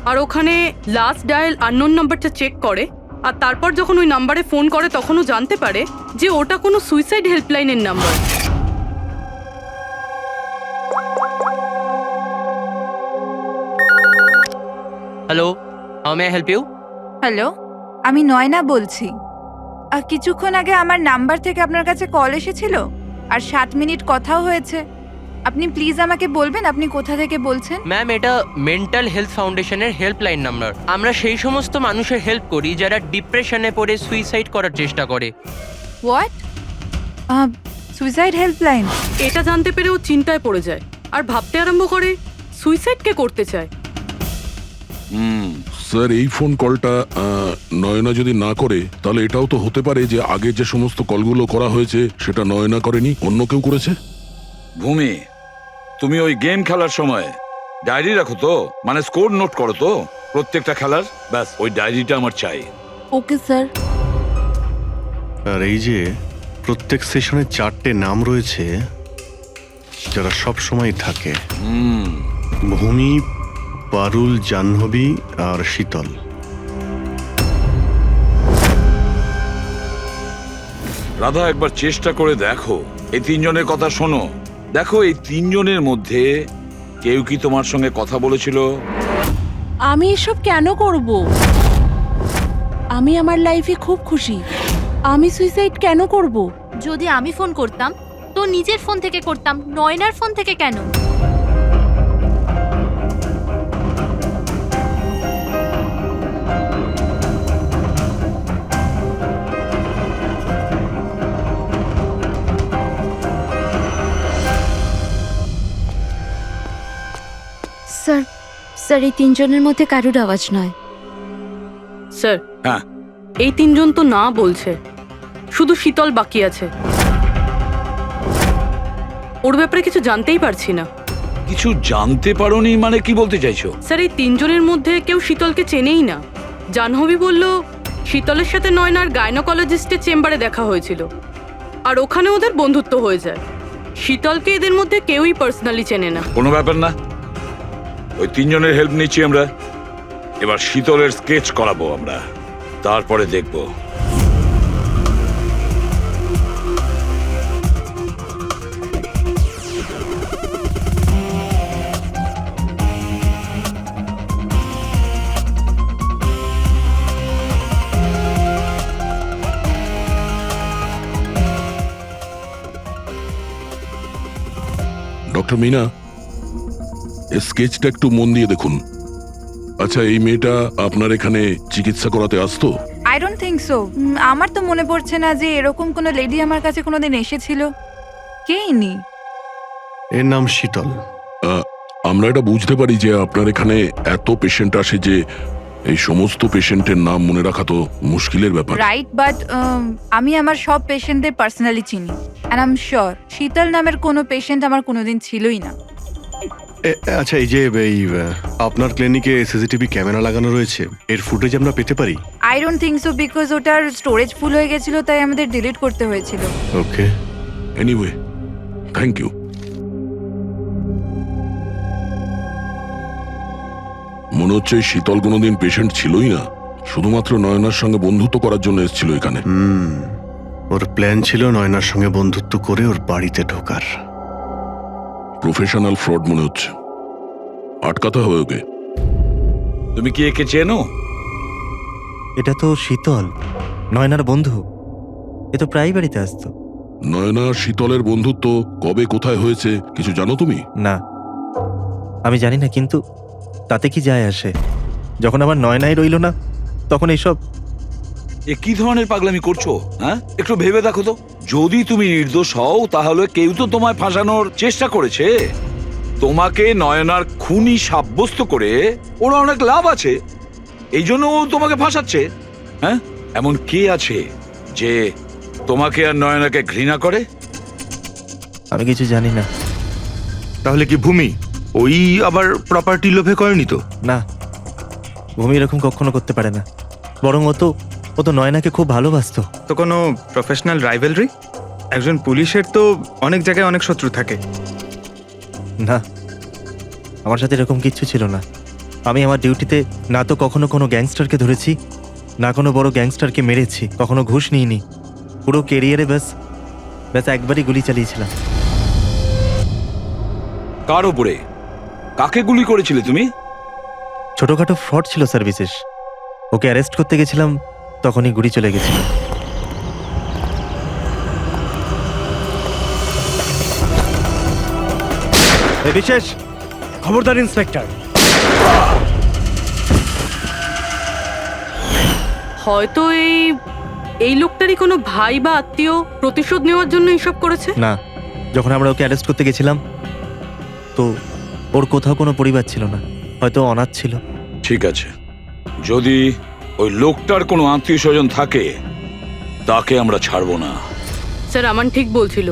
আর ওখানে লাস্ট ডায়াল আননোন নাম্বারটা চেক করে, আর তারপর যখন ওই নাম্বারে ফোন করে তখন ও জানতে পারে যে ওটা কোনো সুইসাইড হেল্পলাইনের number. Hello, how may I help you? Hello, আমি নয়না বলছি। কিছুক্ষণ আগে আমার নাম্বার থেকে আপনার কাছে কল এসেছিল আর 7 মিনিট কথাও হয়েছে। আপনি প্লিজ আমাকে বলবেন আপনি কোথা থেকে বলছেন? ম্যাম, এটা মেন্টাল হেলথ ফাউন্ডেশনের হেল্পলাইন নাম্বার। আমরা সেই সমস্ত মানুষের হেল্প করি যারা ডিপ্রেশনে পড়ে সুইসাইড করার চেষ্টা করে। হোয়াট? Suicide helpline? এটা জানতে পেরে ও চিন্তায় পড়ে যায় আর ভাবতে আরম্ভ করে সুইসাইড কে করতে চায়। স্যার, এই ফোন কলটা নয়না যদি না করে, তাহলে এটাও তো হতে পারে যে আগে যে সমস্ত কলগুলো করা হয়েছে সেটা নয়না করেনি, অন্য কেউ করেছে। ভূমি, তুমি ওই গেম খেলার সময় ডায়েরি রাখো তো? মানে স্কোর নোট করো তো প্রত্যেকটা খেলার? ব্যাস, ওই ডায়েরিটা আমার চাই। Okay sir. আর এই যে প্রত্যেক সেশনে 4টে নাম রয়েছে, যারা সব সময় থাকে। ভূমি, পারুল, জাহ্নবী আর শীতল। রাধা, একবার চেষ্টা করে দেখো, এই তিনজনের কথা শোনো। দেখো, এই তিনজনের মধ্যে কেউ কি তোমার সঙ্গে কথা বলেছিল? আমি এসব কেন করব? আমি আমার লাইফে খুব খুশি। আমি সুইসাইড কেন করব? যদি আমি ফোন করতাম তো নিজের ফোন থেকে করতাম, নয়নার ফোন থেকে কেন? স্যার, স্যার এই তিনজনের মধ্যে কারুর আওয়াজ নয়। স্যার, হ্যাঁ, এই তিনজন তো না বলছে, শুধু শীতল বাকি আছে। ওর ব্যাপারে কিছু জানতেই পারছি না। কিছু জানতে পারোনি মানে কি বলতে চাইছো? স্যার, এই তিনজনের মধ্যে কেউ শীতলকে চেনেই না। জাহ্নবী বলল শীতলের সাথে নয়নার গাইনোকোলজিস্টের চেম্বারে দেখা হয়েছিল, আর ওখানে ওদের বন্ধুত্ব হয়ে যায়। শীতলকে এদের মধ্যে কেউই পার্সোনালি চেনে না। কোনো ব্যাপার না, ওই তিনজনের হেল্প নিচ্ছি আমরা। এবার শীতলের স্কেচ করাবো আমরা, তারপরে দেখবো। ডক্টর মিনা, এই স্কেচটা একটু মন দিয়ে দেখুন। আচ্ছা, এই মেয়েটা আপনার এখানে চিকিৎসা করাতে আসতো? I don't think so. আমার তো মনে পড়ছে না যে এরকম কোনো লেডি আমার কাছে কোনোদিন এসেছিল। কে ইনি? এর নাম শীতল। আমরা এটা বুঝতে পারি যে আপনার এখানে এত পেশেন্ট আসে যে এই সমস্ত পেশেন্টের নাম মনে রাখা তো মুশকিলের ব্যাপার। রাইট, বাট আমি আমার সব পেশেন্টদের পার্সোনালি চিনি, অ্যান্ড আই এম শিওর শীতল নামের কোনো পেশেন্ট আমার কোনোদিন ছিলই না। আচ্ছা, এই যে আপনার ক্লিনিকে সিসিটিভি ক্যামেরা লাগানো রয়েছে, এর ফুটেজ আমরা পেতে পারি? I don't think so, because ওটার স্টোরেজ ফুল হয়ে গেছিল, তাই আমাদের ডিলিট করতে হয়েছিল। ওকে, এনিওয়ে, থ্যাংক ইউ। মনে হচ্ছে এই শীতল কোনোদিন পেশেন্ট ছিলই না, শুধুমাত্র নয়নার সঙ্গে বন্ধুত্ব করার জন্য এসেছিল এখানে। ওর প্ল্যান ছিল নয়নার সঙ্গে বন্ধুত্ব করে ওর বাড়িতে ঢোকার। প্রফেশনাল ফ্রড মনে হচ্ছে, আটকাতে হবে ওকে। তুমি কি একে চেনো? এটা তো শীতল, নয়নার বন্ধু। এ তো প্রায় বাড়িতে আসতো। নয়না শীতলের বন্ধুত্ব কবে কোথায় হয়েছে কিছু জানো তুমি? না, আমি জানি না, কিন্তু তাতে কি যায় আসে? যখন আমার নয়নাই রইল না, তখন এইসব। এ কি ধরনের পাগলামি করছো? হ্যাঁ, একটু ভেবে দেখো তো। যদি তুমি নির্দোষ হও তাহলে কেউ তো তোমায় ফাঁসানোর চেষ্টা করেছে। তোমাকে নয়নার খুনি সাব্যস্ত করে ওরা অনেক লাভ আছে, এই জন্য ও তোমাকে ফাঁসাচ্ছে। হ্যাঁ, এমন কে আছে যে তোমাকে আর নয়নাকে ঘৃণা করে? আমি কিছু জানি না। তাহলে কি ভূমি ওই আবার প্রপার্টি লোভে করেনি তো? না, ভূমি এরকম কখনো করতে পারে না। বরং ও তো নয়নাকে খুব ভালোবাসতো। তো কোনো প্রফেশনাল রাইভেলরি? একজন পুলিশের তো অনেক জায়গায় অনেক শত্রু থাকে। না, আমার সাথে এরকম কিচ্ছু ছিল না। আমি আমার ডিউটিতে না তো কখনো কোনো গ্যাংস্টারকে ধরেছি, না কোনো বড় গ্যাংস্টারকে মেরেছি, কখনো ঘুষ নিইনি। পুরো কেরিয়ারে ব্যাস একবারই গুলি চালিয়েছিলাম। কার উপরে? কাকে গুলি করেছিলে তুমি? ছোটখাটো ফ্রড ছিল স্যার, বিশেষ। ওকে অ্যারেস্ট করতে গেছিলাম, তখনই গুলি চলে গেছিল। বিশেষ খবরদার ইন্সপেক্টর। হয়তো এই লোকটারই কোনো ভাই বা আত্মীয় প্রতিশোধ নেওয়ার জন্য এসব করেছে। না, যখন আমরা ওকে অ্যারেস্ট করতে গেছিলাম তো ওর কোথাও কোনো পরিবার ছিল না, হয়তো অনাথ ছিল। ঠিক আছে, যদি ওই লোকটার কোনো আত্মীয় স্বজন থাকে তাকে আমরা ছাড়বো না। স্যার, আমান ঠিক বলছিল।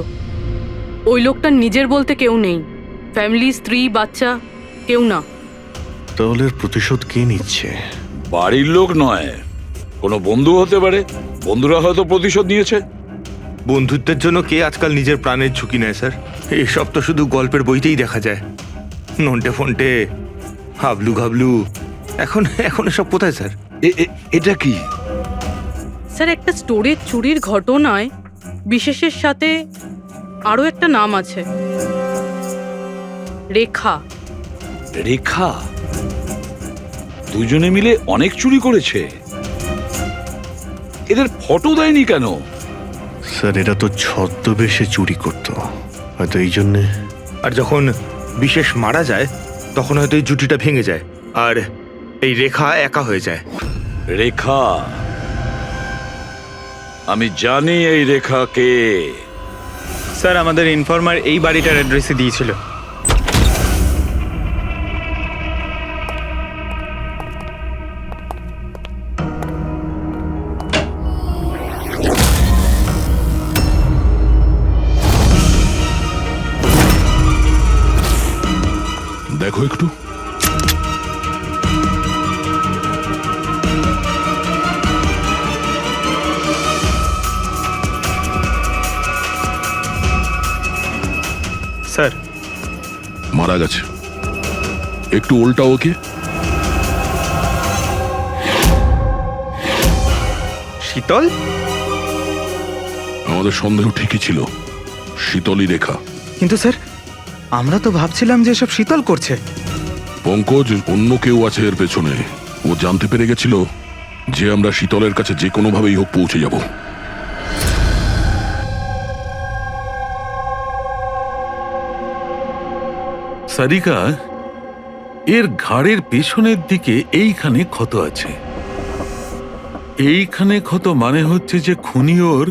ওই লোকটার নিজের বলতে কেউ নেই, ফ্যামিলি, স্ত্রী, বাচ্চা কেউ না। তাহলে প্রতিশোধ কে নিচ্ছে? বাড়ির লোক নয়, কোনো বন্ধু হতে পারে। বন্ধুরা হয়তো প্রতিশোধ নিয়েছে। বন্ধুত্বের জন্য কে আজকাল নিজের প্রাণের ঝুঁকি নেয় স্যার? এসব তো শুধু গল্পের বইতেই দেখা যায়, নন্টে ফন্টে, হাবলু ঘাবলু। এখন এখন এসব কোথায় স্যার? এটা কি? স্যার একটা স্টোরের চুরির ঘটনায় বিশেষের সাথে আরও একটা নাম আছে, রেখা। রেখা? দুজনে মিলে অনেক চুরি করেছে, এদের ফটো দেয়নি কেন? স্যার এরা তো ছদ্মবেশে চুরি করতো, হয়তো এই জন্যে। আর যখন বিশেষ মারা যায় তখন হয়তো এই জুটিটা ভেঙে যায় আর এই রেখা একা হয়ে যায়। রেখা? আমি জানি এই রেখা কে। স্যার আমাদের ইনফর্মার এই বাড়িটার অ্যাড্রেসে দিয়েছিল। দেখো একটু। স্যার মারা গেছে, একটু উল্টা ওকে। শীতল? আমাদের সন্দেহ ঠিকই ছিল, শীতলই রেখা। কিন্তু স্যার আমরা তো ভাবছিলাম যে সব শীতল করছে। পঙ্কজ, অন্য কেউ আছে এর পেছনে। ও জানতে পেরে গেছিল যে আমরা শীতলের কাছে যে কোনো ভাবেই হোক পৌঁছে যাব। সারিকা, এর ঘাড়ের পেছনের দিকে এইখানে ক্ষত আছে। এইখানে ক্ষত মানে হচ্ছে যে খুনি ওর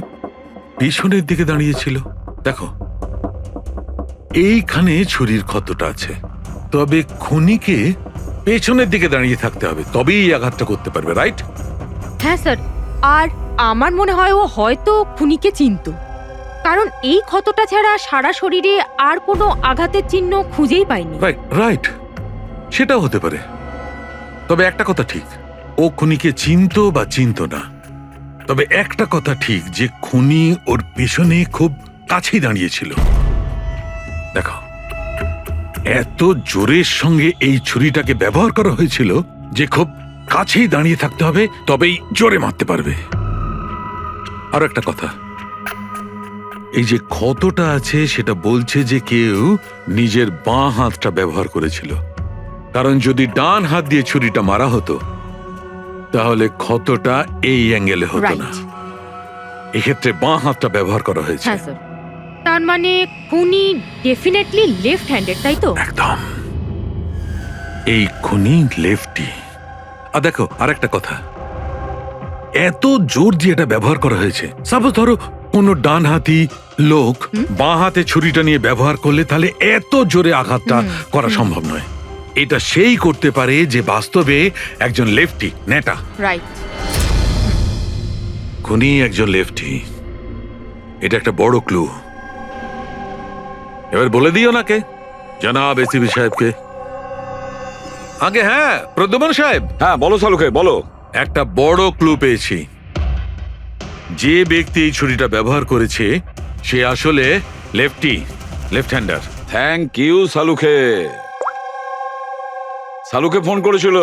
পেছনের দিকে দাঁড়িয়েছিল। দেখো এইখানে ছুরির ক্ষতটা আছে, তবে খুনিকে পেছনের দিকে দাঁড়িয়ে থাকতে হবে, তবেই এই আঘাতটা করতে পারবে, রাইট? হ্যাঁ স্যার, আর আমার মনে হয় ও হয়তো খুনিকে চিনতো, কারণ এই ক্ষতটা ছাড়া সারা শরীরে আর কোনো আঘাতের চিহ্ন খুঁজেই পাইনি। রাইট রাইট, সেটাও হতে পারে। তবে একটা কথা ঠিক, ও খুনিকে চিনতো বা চিনতো না, তবে একটা কথা ঠিক যে খুনি ওর পেছনে খুব কাছেই দাঁড়িয়েছিল। দেখো এত জোরের সঙ্গে এই ছুরিটাকে ব্যবহার করা হয়েছিল যে খুব কাছেই দাঁড়িয়ে থাকতে হবে, তবেই জোরে মারতে পারবে। আর একটা কথা, এই যে ক্ষতটা আছে সেটা বলছে যে কেউ নিজের বাঁ হাতটা ব্যবহার করেছিল, কারণ যদি ডান হাত দিয়ে ছুরিটা মারা হতো তাহলে ক্ষতটা এই অ্যাঙ্গেলে হতো না। এক্ষেত্রে বাঁ হাতটা ব্যবহার করা হয়েছে। হ্যাঁ স্যার, তার মানে খুনি ডেফিনেটলি লেফট হ্যান্ডেড, তাই তো? একদম, এই খুনি লেফটি। আর দেখো আর একটা কথা, এত জোর দিয়ে এটা ব্যবহার করা হয়েছে, সাপোজ ধরো কোনো ডান হাতি লোক বাঁ হাতে ছুরিটা নিয়ে ব্যবহার করলে তাহলে এত জোরে আঘাতটা করা সম্ভব নয়। এটা সেই করতে পারে যে বাস্তবে একজন লেফটি নেতা। রাইট, খুনি একজন লেফটি, এটা একটা বড় ক্লু। এবার বলে দিও নাকে জনাব এসিপি সাহেবকে। আগে হ্যাঁ প্রদ্যুম্ন সাহেব। হ্যাঁ বলো সালুকে, বলো। একটা বড় ক্লু পেয়েছি। যে ব্যক্তি এই ছুরিটা ব্যবহার করেছে সে আসলে লেফট হ্যান্ডার। থ্যাংক ইউ সালুকে। সালুকে ফোন করেছিল,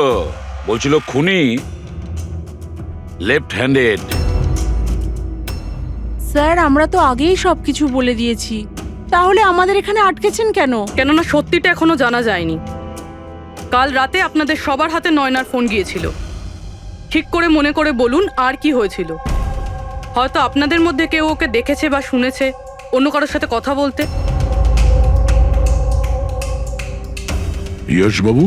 বলছিল খুনি লেফট হ্যান্ডেড। স্যার আমরা তো আগেই সবকিছু বলে দিয়েছি, তাহলে আমাদের এখানে আটকেছেন কেন? কেননা সত্যিটা এখনো জানা যায়নি। কাল রাতে আপনাদের সবার হাতে নয়নার ফোন গিয়েছিল। ঠিক করে মনে করে বলুন আর কি হয়েছিল। হয়তো আপনাদের মধ্যে কেউ ওকে দেখেছে বা শুনেছে অন্য কারোর সাথে কথা বলতে। ইয়শ বাবু,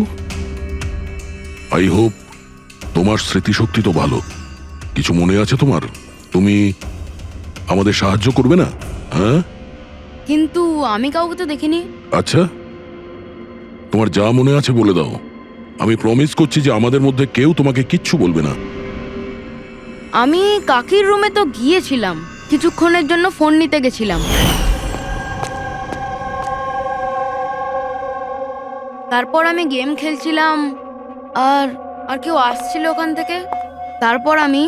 আই হোপ তোমার স্মৃতিশক্তি তো ভালো, কিছু মনে আছে তোমার? তুমি আমাদের সাহায্য করবে না? হ্যাঁ, কিন্তু আমি কাউকে তো দেখিনি। আচ্ছা, তোমার যা মনে আছে বলে দাও। আমি প্রমিস করছি যে আমাদের মধ্যে কেউ তোমাকে কিচ্ছু বলবে না। আমি কাকির রুমে তো গিয়েছিলাম, কিছুক্ষণের জন্য ফোন নিতে গেছিলাম। তারপর আমি গেম খেলছিলাম আর কেউ আসছিল ওখান থেকে। তারপর আমি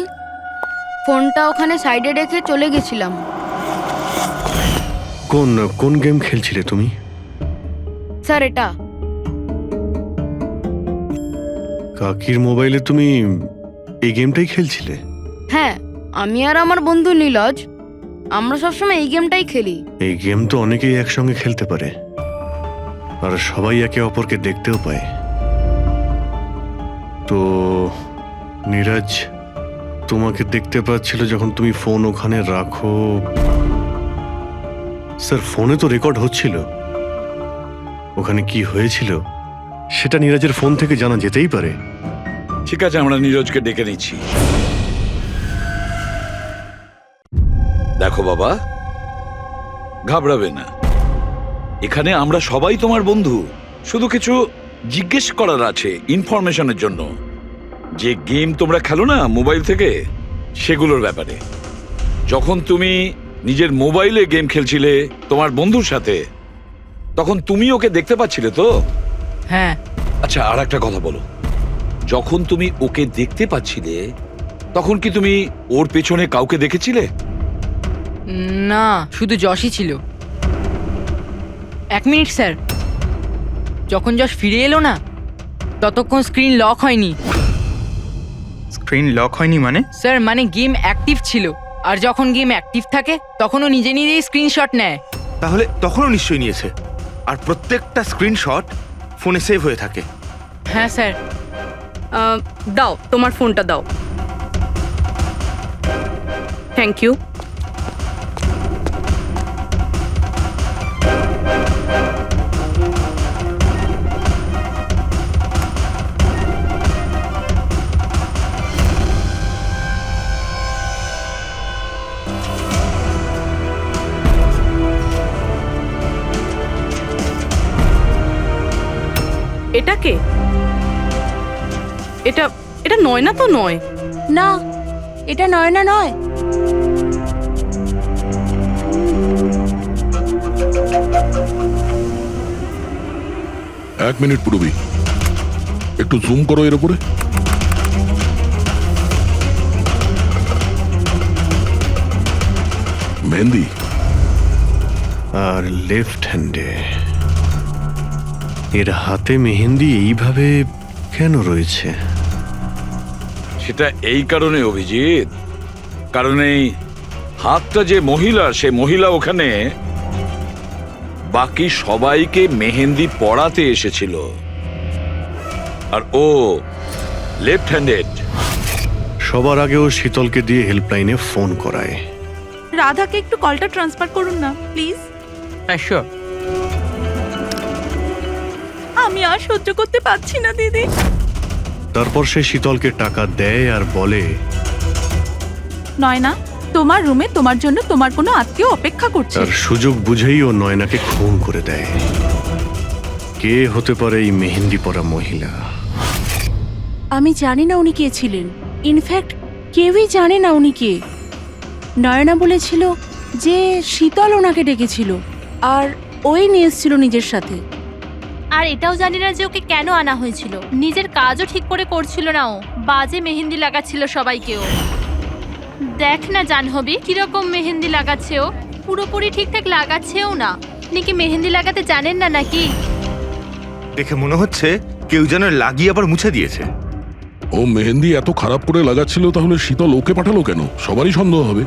ফোনটা ওখানে সাইডে রেখে চলে গেছিলাম। কোন কোন গেম খেলছিলে তুমি? স্যার এটা কাকির মোবাইলে তুমি এই গেমটাই খেলছিলে? হ্যাঁ, আমি আর আমার বন্ধু নীলজ আমরা সবসময় এই গেমটাই খেলি। এই গেম তো অনেকেই একসঙ্গে খেলতে পারে, আর সবাই একে অপরকে দেখতেও পায়। তো নীরজ তোমাকে দেখতে পাচ্ছিল যখন তুমি ফোন ওখানে রাখো। স্যার, ফোনে তো রেকর্ড হচ্ছিল। ওখানে কি হয়েছিল সেটা নীরজের ফোন থেকে জানা যেতেই পারে। ঠিক আছে, আমরা নীরজকে ডেকে নিচ্ছি। দেখো বাবা, ঘাবড়াবে না, এখানে আমরা সবাই তোমার বন্ধু। শুধু কিছু জিজ্ঞেস করার আছে ইনফরমেশনের জন্য। যে গেম তোমরা খেলো না মোবাইল থেকে, সেগুলোর ব্যাপারে। যখন তুমি নিজের মোবাইলে গেম খেলছিলে তোমার বন্ধুর সাথে, তখন তুমি ওকে দেখতে পাচ্ছিলে তো? হ্যাঁ। আচ্ছা, আর একটা কথা বলো, যখন তুমি ওকে দেখতে পাচ্ছিলে তখন কি তুমি ওর পেছনে কাউকে দেখেছিলে? না, শুধু যশই ছিল। 1 মিনিট স্যার, যখন যশ ফিরে এলো না ততক্ষণ স্ক্রিন লক হয়নি। স্ক্রিন লক হয়নি মানে? স্যার মানে গেম অ্যাক্টিভ ছিল, আর যখন গেম অ্যাক্টিভ থাকে তখন ও নিজে নিজেই স্ক্রিনশট নেয়। তাহলে তখনও নিশ্চয়ই নিয়েছে, আর প্রত্যেকটা স্ক্রিনশট ফোনে সেভ হয়ে থাকে। হ্যাঁ স্যার। দাও তোমার ফোনটা দাও। Thank you. এটা কে? এটা এটা নয়না তো নয়। না, এটা নয়না নয়। এক মিনিট পূর্বী, একটু জুম করো এর উপরে। মেহেন্দি আর লেফট হ্যান্ডে এর হাতে মেহেন্দি এইভাবে কেন রয়েছে? সেটা এই কারণে অভিজিৎ, কারণ এই হাতটা যে মহিলা, সে মহিলা ওখানে বাকি সবাইকে মেহেন্দি পড়াতে এসেছিল, আর ও লেফট হ্যান্ডেড। সবার আগেও শীতলকে দিয়ে হেল্পলাইনে ফোন করায়। রাধাকে একটু কলটা ট্রান্সফার করুন না প্লিজ। হ্যাঁ শিওর। আমি আর সহ্য করতে পারছি না দিদি। তারপর সে শীতলকে টাকা দেয় আর বলে, নয়না, তোমার রুমে তোমার জন্য তোমার কোনো আত্মীয় অপেক্ষা করছে। তার সুযোগ বুঝেই ও নয়নাকে খুন করে দেয়। কে হতে পারে এই মেহেন্দি পরা মহিলা? আমি জানি না উনি কে ছিলেন। ইনফ্যাক্ট কেউই জানে না উনি কে। নয়না বলেছিল যে শীতল ওনাকে ডেকেছিল, আর ওই নিয়ে এসেছিল নিজের সাথে। আর এটাও জানি না যে ওকে কেন আনা হয়েছিল। নিজের কাজও ঠিক করে করছিল না ও, বাজে মেহেন্দি লাগাচ্ছিল সবাইকেও। দেখ না জাহ্নবী, কিরকম মেহেন্দি লাগাচ্ছে ও, পুরোপুরি ঠিকঠাক লাগাচ্ছেও না। আপনি কি মেহেন্দি লাগাতে জানেন না নাকি? দেখে মনে হচ্ছে কেউ যেন লাগিয়ে আবার মুছে দিয়েছে। ও মেহেন্দি এত খারাপ করে লাগাচ্ছিল, তাহলে শীতল ওকে পাঠালো কেন? সবারই সন্দেহ হবে।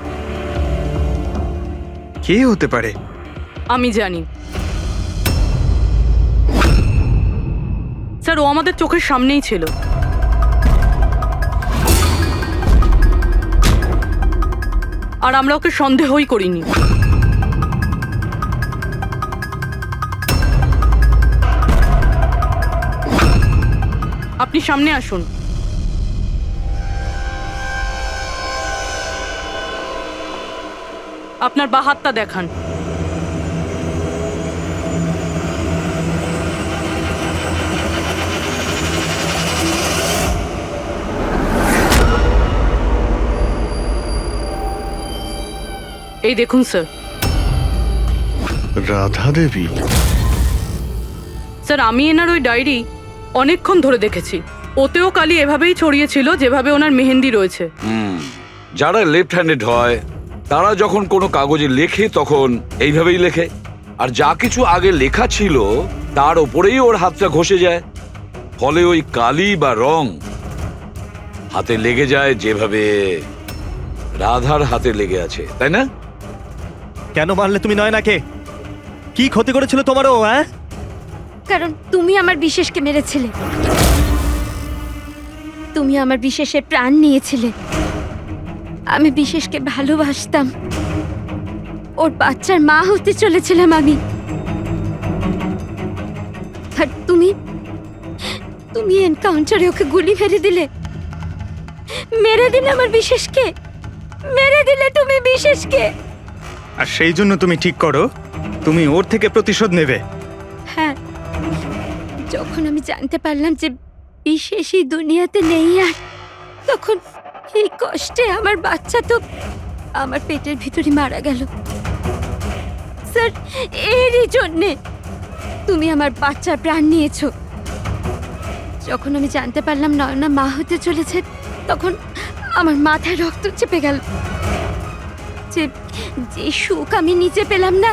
কে হতে পারে? আমি জানি স্যার, ও আমাদের চোখের সামনেই ছিল। আর আমরা ওকে সন্দেহই করিনি। আপনি সামনে আসুন। আপনার বাঁ হাতটা দেখান। এই দেখুন স্যার। রাধা দেবী? স্যার, আমি এনার ওই ডায়েরি অনেকক্ষণ ধরে দেখেছি। ওতেও কালি এভাবেই ছড়িয়েছিল যেভাবে ওনার মেহেন্দি রয়েছে। যারা লেফট হ্যান্ডেড হয় তারা যখন কোনো কাগজে লেখে তখন এইভাবেই লেখে, আর যা কিছু আগে লেখা ছিল তার ওপরেই ওর হাতটা ঘষে যায়, ফলে ওই কালি বা রং হাতে লেগে যায় যেভাবে রাধার হাতে লেগে আছে, তাই না? কেন মারলে তুমি নয়নাকে? কি ক্ষতি করেছিল তোমারও? হ্যাঁ, কারণ তুমি আমার বিশেষকে মেরেছিলে। তুমি আমার বিশেষের প্রাণ নিয়েছিলে। আমি বিশেষকে ভালোবাসতাম, ওর বাচ্চার মা হতে চলেছিলাম আমি। আর তুমি তুমি এনকাউন্টারে ওকে গুলি মেরে দিলে। মেরে দিলে আমার বিশেষকে, মেরে দিলে তুমি বিশেষকে। আর সেই জন্য তুমি ঠিক করো তুমি ওর থেকে প্রতিশোধ নেবে। হ্যাঁ, যখন আমি জানতে পারলাম যে বিশেষই দুনিয়াতে নেই আর, তখন এই কষ্টে আমার বাচ্চা তো আমার পেটের ভিতরে মারা গেল। স্যার, এরই জন্যে তুমি আমার বাচ্চার প্রাণ নিয়েছো। যখন আমি জানতে পারলাম নয়না মা হতে চলেছে, তখন আমার মাথায় রক্ত চেপে গেল। যে যে সুখ আমি নিজে পেলাম না,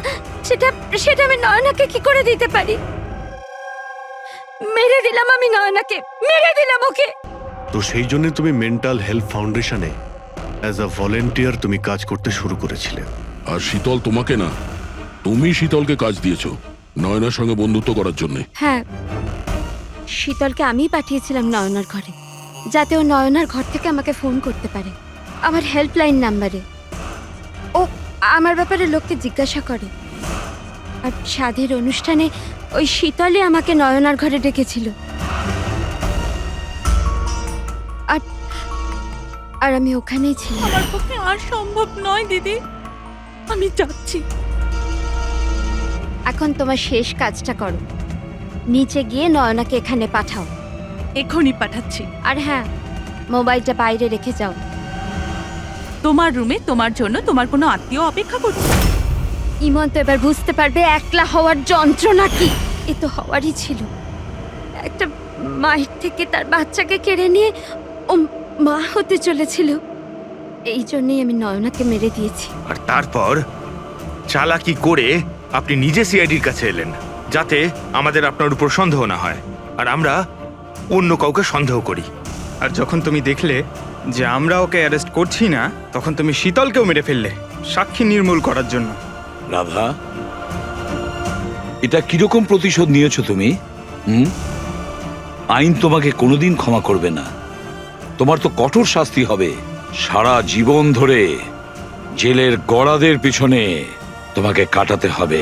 সেটা সেটা আমি নয়নাকে কি করে দিতে পারি? মেরে দিলাম আমি নয়নাকে, মেরে দিলাম ওকে। তো সেই জন্য তুমি মেন্টাল হেলথ ফাউন্ডেশনে অ্যাজ আ ভলেন্টিয়ার তুমি কাজ করতে শুরু করেছিলে। আর শীতল তোমাকে না, তুমি শীতলকে কাজ দিয়েছো নয়নার সঙ্গে বন্ধুত্ব করার জন্য। হ্যাঁ, শীতলকে আমিই পাঠিয়েছিলাম নয়নার ঘরে, যাতে ও নয়নার ঘর থেকে আমাকে ফোন করতে পারে আমার হেল্পলাইন নাম্বারে। ও আমার ব্যাপারে লোককে জিজ্ঞাসা করে। আর সাধের অনুষ্ঠানে ওই শীতলে আমাকে নয়নার ঘরে ডেকেছিল। আর আর আমি ওখানেই ছিলাম। আমার পক্ষে আর সম্ভব নয় দিদি, আমি যাচ্ছি। এখন তোমার শেষ কাজটা করো, নিচে গিয়ে নয়নাকে এখানে পাঠাও। এখনই পাঠাচ্ছি। আর হ্যাঁ, মোবাইলটা বাইরে রেখে যাও। তোমার রুমে তোমার জন্য তোমার কোনো আত্মীয় অপেক্ষা করছে। ইমন তো এবার বুঝতে পারবে একলা হওয়ার যন্ত্রণা কি। এ তো হওয়ারই ছিল। একটা মায়ের থেকে তার বাচ্চাকে কেড়ে নিয়ে ও মা হতে চলেছিল। এই জন্যই আমি নয়নাকে মেরে দিয়েছি। আর তারপর চালাকি করে আপনি নিজে সিআইডির কাছে এলেন, যাতে আমাদের আপনার উপর সন্দেহ না হয় আর আমরা অন্য কাউকে সন্দেহ করি। আর যখন তুমি দেখলে যে আমরা ওকে অ্যারেস্ট করছি না, তখন তুমি শীতলকেও মেরে ফেললে সাক্ষী নির্মূল করার জন্য। রাধা, এটা কিরকম প্রতিশোধ নিয়েছো তুমি? আইন তোমাকে কোনোদিন ক্ষমা করবে না। তোমার তো কঠোর শাস্তি হবে। সারা জীবন ধরে জেলের গড়াদের পিছনে তোমাকে কাটাতে হবে।